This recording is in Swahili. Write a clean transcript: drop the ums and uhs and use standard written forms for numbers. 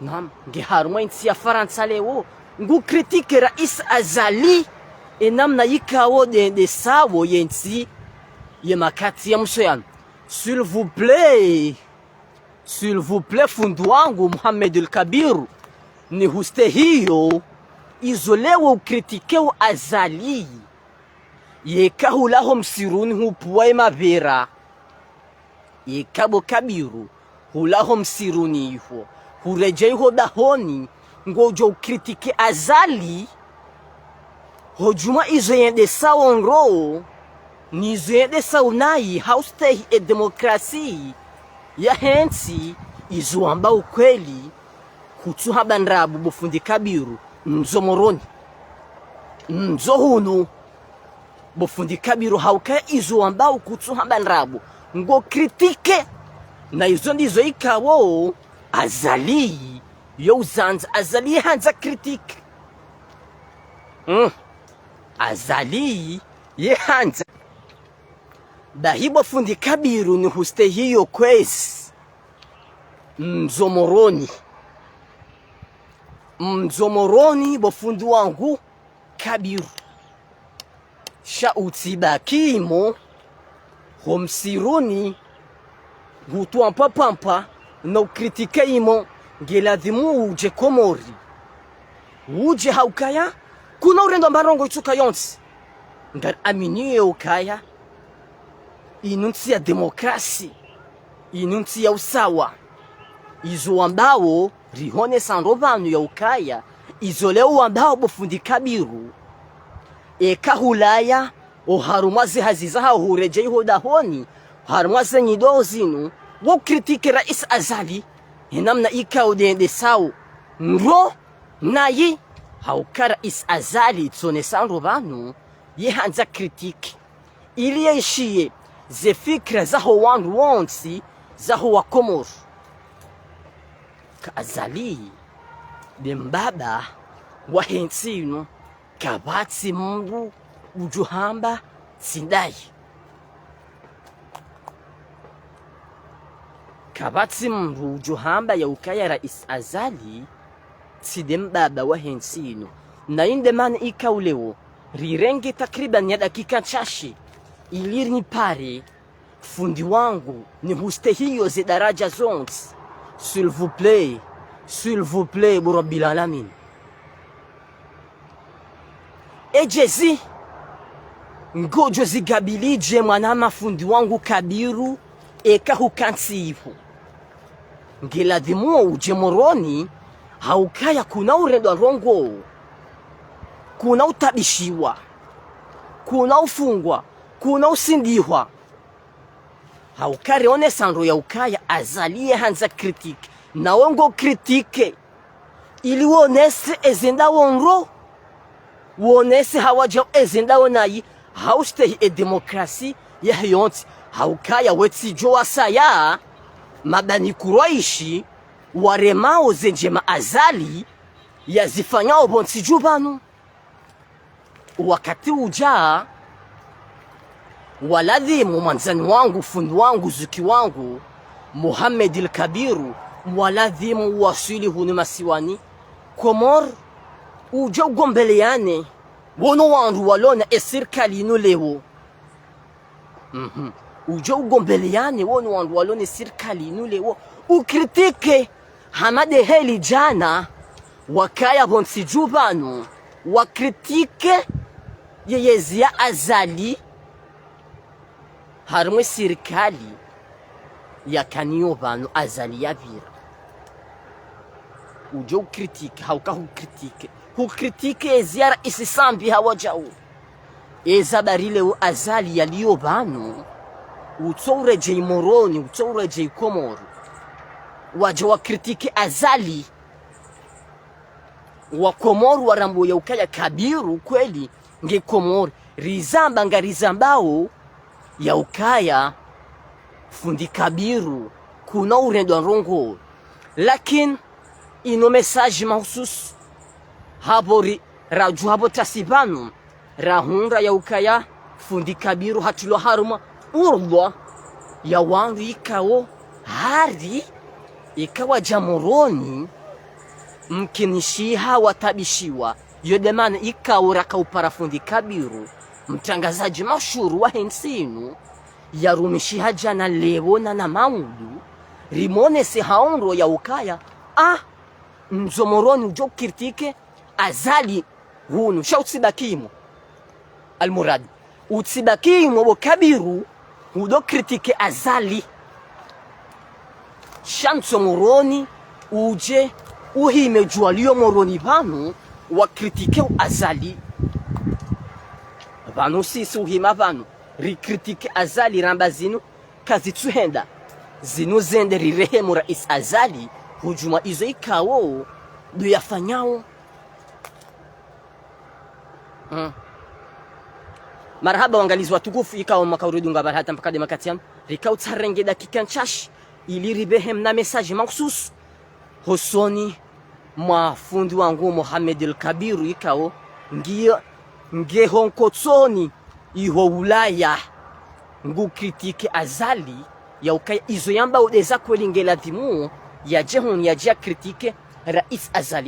Naam, nge harumwa inti ya Faransa leo ngu kritike Rais Azali namna yikawo de sawo yenti ye makati ya msoyan. S'il vous plaît fundu wangu Muhammad al-Kabir ni huste hiyo izolewo kritikeo Azali yekahulaho msiruni hupuwa mavera yekabo Kabiru hulaho msiruni hivyo hurejeiho dahoni ngojo ukritike Azali hojuma izo yende sawa nro ni izo yende sawa nayi haustehi e demokrasi ya hensi izo amba ukweli kutu habandrabu bufundi Kabiru mzo moroni mzo hunu bufundi Kabiru hauka izo amba kutu habandrabu ngo kritike na izo ndizo ikawo Azali yo uzanza Azali hanza kritike Azali ye hanza dahibo fundi Kabiru ni huste hiyo kwezi mzomoroni bofundi wangu Kabiru shauti bakimo homsiruni hutu pampa na ukritike imo ngeladhimu uje Komori uje haukaya kuna urendo mbarongo ituka yonsi ngar aminie ukaya inunsi ya demokrasi inunsi ya usawa izo ambao rihone sanrovanu ya ukaya izo leo ambao bofundi Kabiru ekahulaya oharumazi haziza hureje hodahoni harumazi nyidozinu wo kritike Rais Azali namna ikao dende sawo nro nayi hauka Rais Azali tsone sanrovanu ye hanza kritike ili yeshie ze fikra zaho wandu wonsi zaho wa Komoro ka Azali de mbaba wa hensino kabati mungu ujuhamba sindai kabati mungu ujuhamba ya ukaya Rais Azali side mbaba wa hensino na inde man ikaulewo rirenge takriban ya dakika chache ili ni pare fundi wangu ni huste hiyo ze daraja zonsi s'il vous plaît burabbil alamin ejezi ngojo zigabilije mwanama fundi wangu Kabiru ekahukansifu ngeladhimu uje moroni haukaya kuna urendo rongo kuna utabishiwa kuna ufungwa kuna usindihwa haukare one sanro ya ukaya Azali hanza kritike na wongo kritike ili wonese ezenda wonro wonese hawaja ezenda wonayi hauste e demokrasi ya yonti haukaya wetsi joa saya mabani kuroishi waremao zenjema Azali yazifanyao bonsi jubanu wakati ujaa waladhimu mwanzani wangu fundi wangu zuki wangu Muhammad al-Kabiru waladhimu wasili huni masiwani Komor uja ugombeleane wono wandu walona serikali ino lewo uja ugombeleane wono wandu walona serikali ino lewo ukritike hamade heli jana wakaya bonsi jubanu wakritike yeyezia Azali harumwe serikali ya kaniyo banu Azali ya vira ujo ukritike hauka hukritike eziara isisambi hawajao ezabarile u Azali ya liyo banu utoureje moroni utoureje Komoro waja wakritike Azali wa Komoro warambo ya ukaya Kabiru kweli nge Komoro rizamba ngarizambao ya ukaya fundi Kabiru kuna urendo rongo lakini ino message mahusus habori raju habo tasibanu rahunra ya ukaya fundi Kabiru hatulo haruma urwa ya wangu ikawo hari ikawa jamoroni mkinishiha watabishiwa yodemana ikaura kauparafundi kabiru mtangazaji mashuru wa hensinu yarumishiha jana lewona na maudu rimone se haonro ya ukaya mzomoroni ujo kirtike azali hunu sha utsibakimo almurad utsibakimo bo kabiru udo kritike azali shanso moroni uje uhime jualio moroni vanu wa kritike azali vanu sisi uhima vanu rikritike azali ramba zinu kazi tuhenda zinu zende rirehemu rais azali hujuma izo ikawo du yafanyao marhaba wangalizi watukufu ikawa makaurudunga barhata mpaka demakatiam rikau tsarenge dakika nchashi ili ribehem na message maksus hosoni mafundi wangu Mohamed El-Kabiru ikao nge honkotsoni iho ulaya ngu kritike azali ya ukaya izo yamba udeza kweli ngela dhimu ya jehon ya jia kritike rais azali